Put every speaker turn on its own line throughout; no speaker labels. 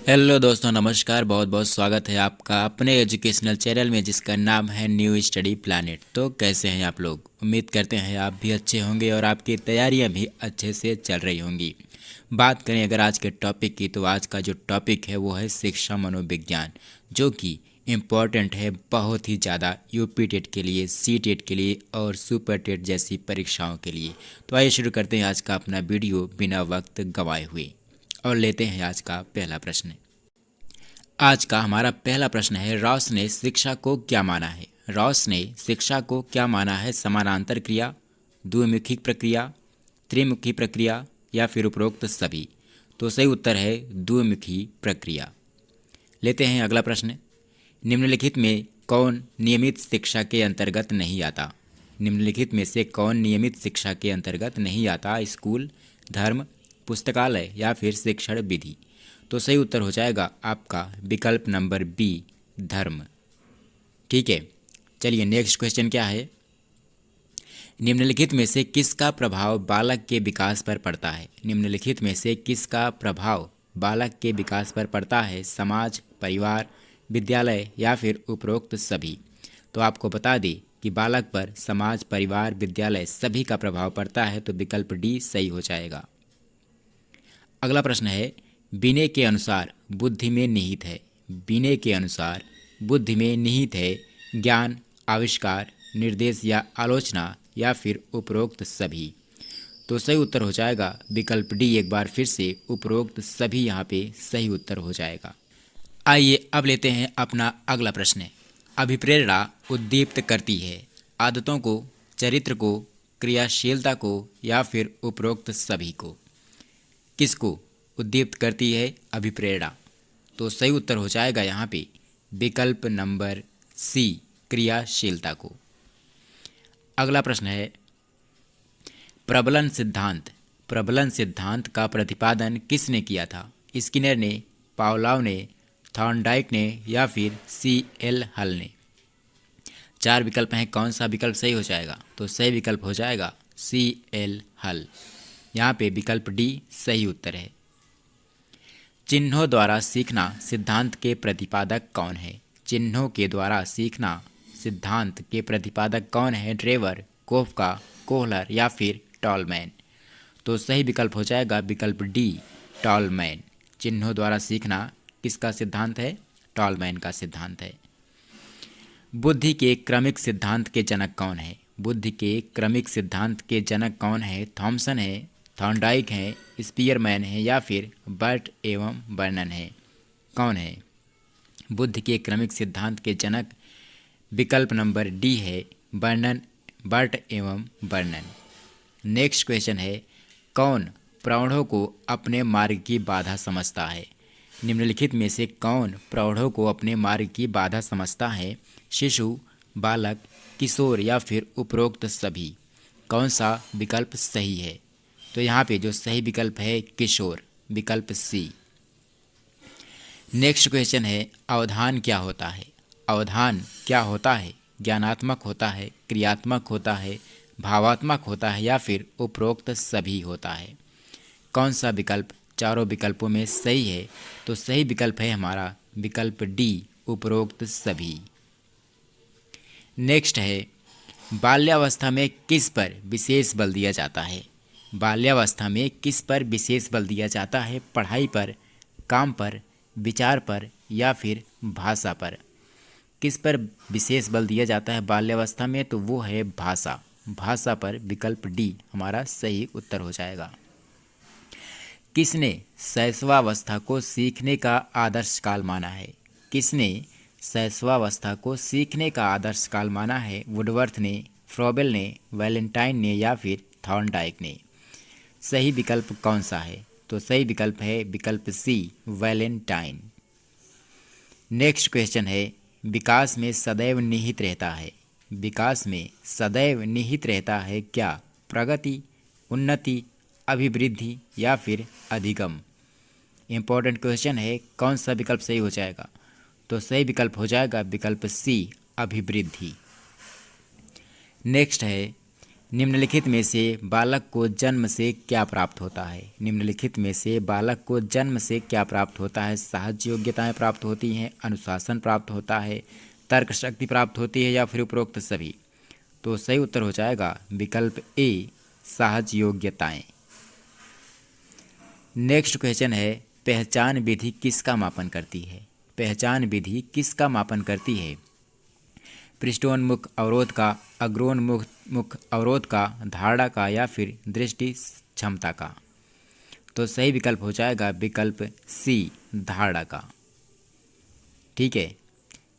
Hello दोस्तों, नमस्कार। बहुत बहुत स्वागत है आपका अपने एजुकेशनल चैनल में जिसका नाम है न्यू स्टडी प्लैनेट। तो कैसे हैं आप लोग? उम्मीद करते हैं आप भी अच्छे होंगे और आपकी तैयारियां भी अच्छे से चल रही होंगी। बात करें अगर आज के टॉपिक की, तो आज का जो टॉपिक है वो है शिक्षा मनोविज्ञान, जो कि इम्पॉर्टेंट है बहुत ही ज़्यादा यूपी टेट के लिए, सी टेट के लिए और सुपर टेट जैसी परीक्षाओं के लिए। तो आइए शुरू करते हैं आज का अपना वीडियो बिना वक्त गंवाए हुए और लेते हैं आज का पहला प्रश्न। आज का हमारा पहला प्रश्न है, रॉस ने शिक्षा को क्या माना है? रॉस ने शिक्षा को क्या माना है? समानांतर क्रिया, द्विमुखी प्रक्रिया, त्रिमुखी प्रक्रिया या फिर उपरोक्त सभी? तो सही उत्तर है द्विमुखी प्रक्रिया। लेते हैं अगला प्रश्न। निम्नलिखित में कौन नियमित शिक्षा के अंतर्गत नहीं आता? निम्नलिखित में से कौन नियमित शिक्षा के अंतर्गत नहीं आता? स्कूल, धर्म, पुस्तकालय या फिर शिक्षण विधि? तो सही उत्तर हो जाएगा आपका विकल्प नंबर बी, धर्म। ठीक है, चलिए नेक्स्ट क्वेश्चन क्या है। निम्नलिखित में से किसका प्रभाव बालक के विकास पर पड़ता है? निम्नलिखित में से किसका प्रभाव बालक के विकास पर पड़ता है? समाज, परिवार, विद्यालय या फिर उपरोक्त सभी? तो आपको बता दें कि बालक पर समाज, परिवार, विद्यालय सभी का प्रभाव पड़ता है, तो विकल्प डी सही हो जाएगा। अगला प्रश्न है, विनय के अनुसार बुद्धि में निहित है। विनय के अनुसार बुद्धि में निहित है ज्ञान, आविष्कार, निर्देश या आलोचना या फिर उपरोक्त सभी? तो सही उत्तर हो जाएगा विकल्प डी, एक बार फिर से उपरोक्त सभी यहाँ पे सही उत्तर हो जाएगा। आइए अब लेते हैं अपना अगला प्रश्न। अभिप्रेरणा उद्दीप्त करती है आदतों को, चरित्र को, क्रियाशीलता को या फिर उपरोक्त सभी को? किसको उद्दीप्त करती है अभिप्रेरणा? तो सही उत्तर हो जाएगा यहाँ पे विकल्प नंबर सी, क्रियाशीलता को। अगला प्रश्न है, प्रबलन सिद्धांत का प्रतिपादन किसने किया था? स्किनर ने, पावलोव ने, थॉर्नडाइक ने या फिर C.L. हल ने? चार विकल्प हैं, कौन सा विकल्प सही हो जाएगा? तो सही विकल्प हो जाएगा C.L. हल। यहाँ पे विकल्प डी सही उत्तर है। चिन्हों द्वारा सीखना सिद्धांत के प्रतिपादक कौन है? चिन्हों के द्वारा सीखना सिद्धांत के प्रतिपादक कौन है? ड्रेवर, कोफका, कोहलर या फिर टॉलमैन? तो सही विकल्प हो जाएगा विकल्प डी, टॉलमैन। चिन्हों द्वारा सीखना किसका सिद्धांत है? टॉलमैन का सिद्धांत है। बुद्धि के क्रमिक सिद्धांत के जनक कौन है? बुद्धि के क्रमिक सिद्धांत के जनक कौन है? थॉमसन है, थॉर्नडाइक है, स्पीयरमैन है या फिर बर्ट एवं बर्नन है? कौन है बुद्धि के क्रमिक सिद्धांत के जनक? विकल्प नंबर डी है बर्नन, बर्ट एवं बर्नन। नेक्स्ट क्वेश्चन है, कौन प्रौढ़ों को अपने मार्ग की बाधा समझता है? निम्नलिखित में से कौन प्रौढ़ों को अपने मार्ग की बाधा समझता है? शिशु, बालक, किशोर या फिर उपरोक्त सभी? कौन सा विकल्प सही है? तो यहाँ पे जो सही विकल्प है किशोर, विकल्प सी। नेक्स्ट क्वेश्चन है, अवधान क्या होता है? अवधान क्या होता है? ज्ञानात्मक होता है, क्रियात्मक होता है, भावात्मक होता है या फिर उपरोक्त सभी होता है? कौन सा विकल्प चारों विकल्पों में सही है? तो सही विकल्प है हमारा विकल्प डी, उपरोक्त सभी। नेक्स्ट है, बाल्यावस्था में किस पर विशेष बल दिया जाता है? बाल्यावस्था में किस पर विशेष बल दिया जाता है? पढ़ाई पर, काम पर, विचार पर या फिर भाषा पर? किस पर विशेष बल दिया जाता है बाल्यावस्था में? तो वो है भाषा। भाषा पर विकल्प डी हमारा सही उत्तर हो जाएगा। किसने शैशवावस्था को सीखने का आदर्श काल माना है? किसने शैशवावस्था को सीखने का आदर्श काल माना है? वुडवर्थ ने, फ्रॉबेल ने, वैलेंटाइन ने या फिर थॉर्नडाइक ने? सही विकल्प कौन सा है? तो सही विकल्प है विकल्प सी, वैलेंटाइन। नेक्स्ट क्वेश्चन है, विकास में सदैव निहित रहता है। विकास में सदैव निहित रहता है क्या? प्रगति, उन्नति, अभिवृद्धि या फिर अधिगम? इंपॉर्टेंट क्वेश्चन है, कौन सा विकल्प सही हो जाएगा? तो सही विकल्प हो जाएगा विकल्प सी, अभिवृद्धि। नेक्स्ट है, निम्नलिखित में से बालक को जन्म से क्या प्राप्त होता है? निम्नलिखित में से बालक को जन्म से क्या प्राप्त होता है? सहज योग्यताएं प्राप्त होती हैं, अनुशासन प्राप्त होता है, तर्क शक्ति प्राप्त होती है या फिर उपरोक्त सभी? तो सही उत्तर हो जाएगा विकल्प ए, सहज योग्यताएं। नेक्स्ट क्वेश्चन है, पहचान विधि किसका मापन करती है? पहचान विधि किसका मापन करती है? पृष्ठोन्मुख अवरोध का, अग्रोन्मुख अवरोध का, धारणा का या फिर दृष्टि क्षमता का? तो सही विकल्प हो जाएगा विकल्प सी, धारणा का। ठीक है।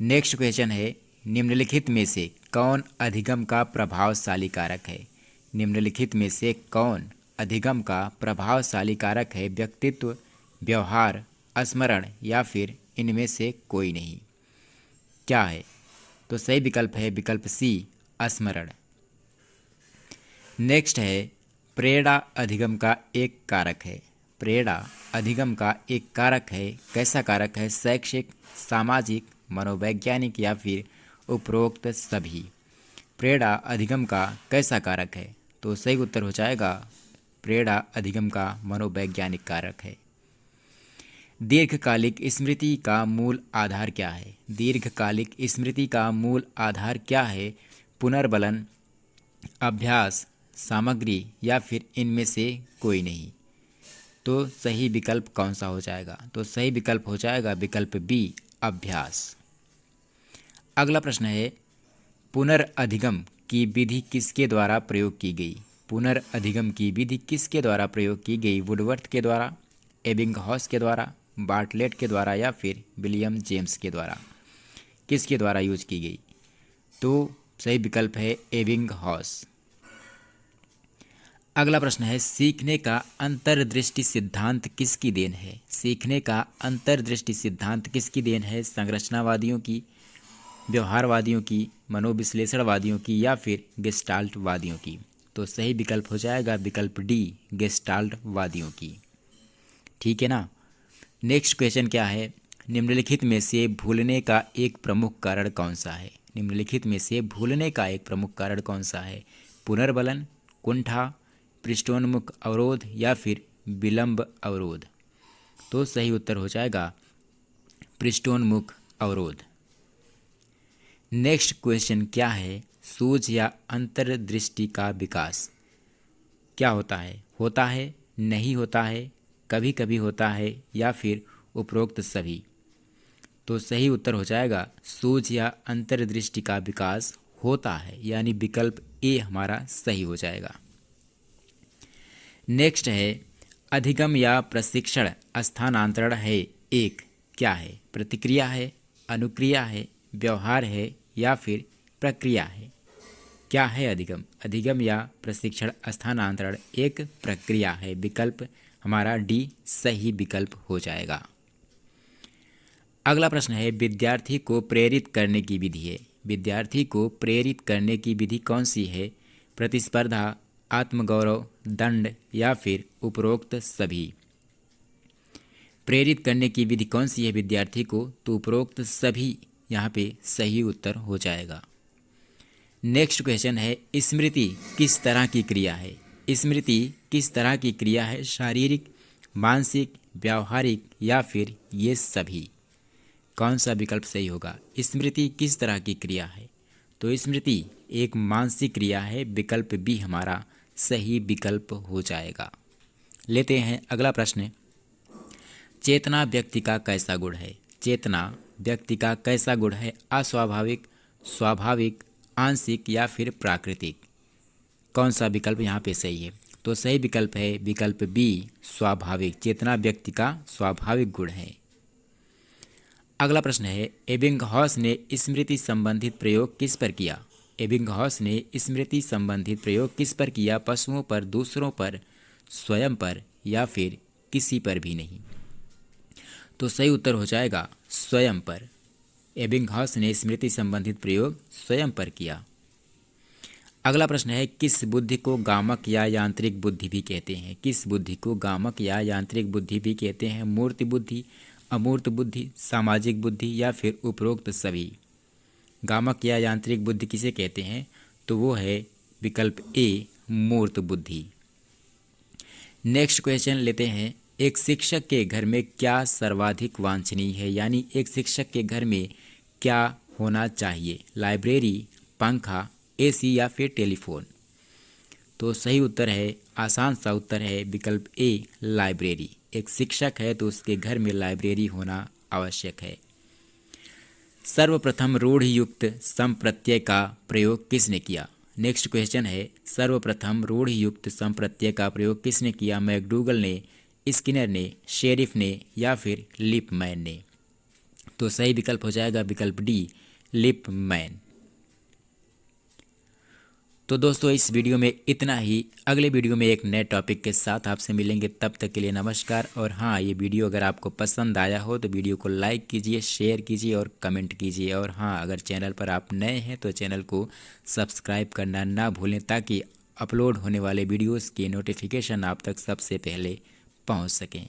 नेक्स्ट क्वेश्चन है, निम्नलिखित में से कौन अधिगम का प्रभावशाली कारक है? निम्नलिखित में से कौन अधिगम का प्रभावशाली कारक है? व्यक्तित्व, व्यवहार, स्मरण या फिर इनमें से कोई नहीं? क्या है? तो सही विकल्प है विकल्प सी, स्मरण। नेक्स्ट है, प्रेरणा अधिगम का एक कारक है। प्रेरणा अधिगम का एक कारक है, कैसा कारक है? शैक्षिक, सामाजिक, मनोवैज्ञानिक या फिर उपरोक्त सभी? प्रेरणा अधिगम का कैसा कारक है? तो सही उत्तर हो जाएगा प्रेरणा अधिगम का मनोवैज्ञानिक कारक है। दीर्घकालिक स्मृति का मूल आधार क्या है? दीर्घकालिक स्मृति का मूल आधार क्या है? पुनर्बलन, अभ्यास, सामग्री या फिर इनमें से कोई नहीं? तो सही विकल्प कौन सा हो जाएगा? तो सही विकल्प हो जाएगा विकल्प बी, अभ्यास। अगला प्रश्न है, पुनर्अधिगम की विधि किसके द्वारा प्रयोग की गई? पुनर्अधिगम की विधि किसके द्वारा प्रयोग की गई? वुडवर्थ के द्वारा, एबिंगहॉस के द्वारा, बार्टलेट के द्वारा या फिर विलियम जेम्स के द्वारा? किसके द्वारा यूज की गई? तो सही विकल्प है एबिंगहॉस। अगला प्रश्न है, सीखने का अंतर्दृष्टि सिद्धांत किसकी देन है? सीखने का अंतर्दृष्टि सिद्धांत किसकी देन है? संरचनावादियों की, व्यवहारवादियों की, मनोविश्लेषणवादियों की या फिर गेस्टाल्टवादियों की? तो सही विकल्प हो जाएगा विकल्प डी, गेस्टाल्टवादियों की। ठीक है ना। नेक्स्ट क्वेश्चन क्या है, निम्नलिखित में से भूलने का एक प्रमुख कारण कौन सा है? निम्नलिखित में से भूलने का एक प्रमुख कारण कौन सा है? पुनर्बलन, कुंठा, पृष्ठोन्मुख अवरोध या फिर विलंब अवरोध? तो सही उत्तर हो जाएगा पृष्ठोन्मुख अवरोध। नेक्स्ट क्वेश्चन क्या है, सूझ या अंतर्दृष्टि का विकास क्या होता है? होता है, नहीं होता है, कभी कभी होता है या फिर उपरोक्त सभी? तो सही उत्तर हो जाएगा सूझ या अंतर्दृष्टि का विकास होता है, यानी विकल्प ए हमारा सही हो जाएगा। नेक्स्ट है, अधिगम या प्रशिक्षण स्थानांतरण है एक, क्या है? प्रतिक्रिया है, अनुक्रिया है, व्यवहार है या फिर प्रक्रिया है? क्या है अधिगम? अधिगम या प्रशिक्षण स्थानांतरण एक प्रक्रिया है, विकल्प हमारा डी सही विकल्प हो जाएगा। अगला प्रश्न है, विद्यार्थी को प्रेरित करने की विधि है। विद्यार्थी को प्रेरित करने की विधि कौन सी है? प्रतिस्पर्धा, आत्मगौरव, दंड या फिर उपरोक्त सभी? प्रेरित करने की विधि कौन सी है विद्यार्थी को? तो उपरोक्त सभी यहाँ पे सही उत्तर हो जाएगा। नेक्स्ट क्वेश्चन है, स्मृति किस तरह की क्रिया है? स्मृति किस तरह की क्रिया है? शारीरिक, मानसिक, व्यावहारिक या फिर ये सभी? कौन सा विकल्प सही होगा? स्मृति किस तरह की क्रिया है? तो स्मृति एक मानसिक क्रिया है, विकल्प बी हमारा सही विकल्प हो जाएगा। लेते हैं अगला प्रश्न, चेतना व्यक्ति का कैसा गुण है? चेतना व्यक्ति का कैसा गुण है? अस्वाभाविक, स्वाभाविक, आंशिक या फिर प्राकृतिक? कौन सा विकल्प यहाँ पे सही है? तो सही विकल्प है विकल्प बी, स्वाभाविक। चेतना व्यक्ति का स्वाभाविक गुण है। अगला प्रश्न है, एबिंगहॉस ने स्मृति संबंधित प्रयोग किस पर किया? एबिंगहॉस ने स्मृति संबंधित प्रयोग किस पर किया? पशुओं पर, दूसरों पर, स्वयं पर या फिर किसी पर भी नहीं? तो सही उत्तर हो जाएगा स्वयं पर। एबिंगहॉस ने स्मृति संबंधित प्रयोग स्वयं पर किया। अगला प्रश्न है, किस बुद्धि को गामक या यांत्रिक बुद्धि भी कहते हैं? किस बुद्धि को गामक या यांत्रिक बुद्धि भी कहते हैं? मूर्त बुद्धि, अमूर्त बुद्धि, सामाजिक बुद्धि या फिर उपरोक्त सभी? गामक या यांत्रिक बुद्धि किसे कहते हैं? तो वो है विकल्प ए मूर्त बुद्धि। नेक्स्ट क्वेश्चन लेते हैं, एक शिक्षक के घर में क्या सर्वाधिक वांछनीय है, यानी एक शिक्षक के घर में क्या होना चाहिए, लाइब्रेरी, पंखा, एसी या फिर टेलीफोन। तो सही उत्तर है, आसान सा उत्तर है विकल्प ए लाइब्रेरी। एक शिक्षक है तो उसके घर में लाइब्रेरी होना आवश्यक है। सर्वप्रथम रूढ़ियुक्त संप्रत्यय का प्रयोग किसने किया। नेक्स्ट क्वेश्चन है, सर्वप्रथम रूढ़ियुक्त संप्रत्यय का प्रयोग किसने किया, मैकडूगल ने, स्किनर ने, शेरिफ ने या फिर लिपमैन ने। तो सही विकल्प हो जाएगा विकल्प डी लिपमैन। तो दोस्तों इस वीडियो में इतना ही। अगले वीडियो में एक नए टॉपिक के साथ आपसे मिलेंगे, तब तक के लिए नमस्कार। और हाँ, ये वीडियो अगर आपको पसंद आया हो तो वीडियो को लाइक कीजिए, शेयर कीजिए और कमेंट कीजिए। और हाँ, अगर चैनल पर आप नए हैं तो चैनल को सब्सक्राइब करना ना भूलें, ताकि अपलोड होने वाले वीडियोज़ की नोटिफिकेशन आप तक सबसे पहले पहुँच सकें।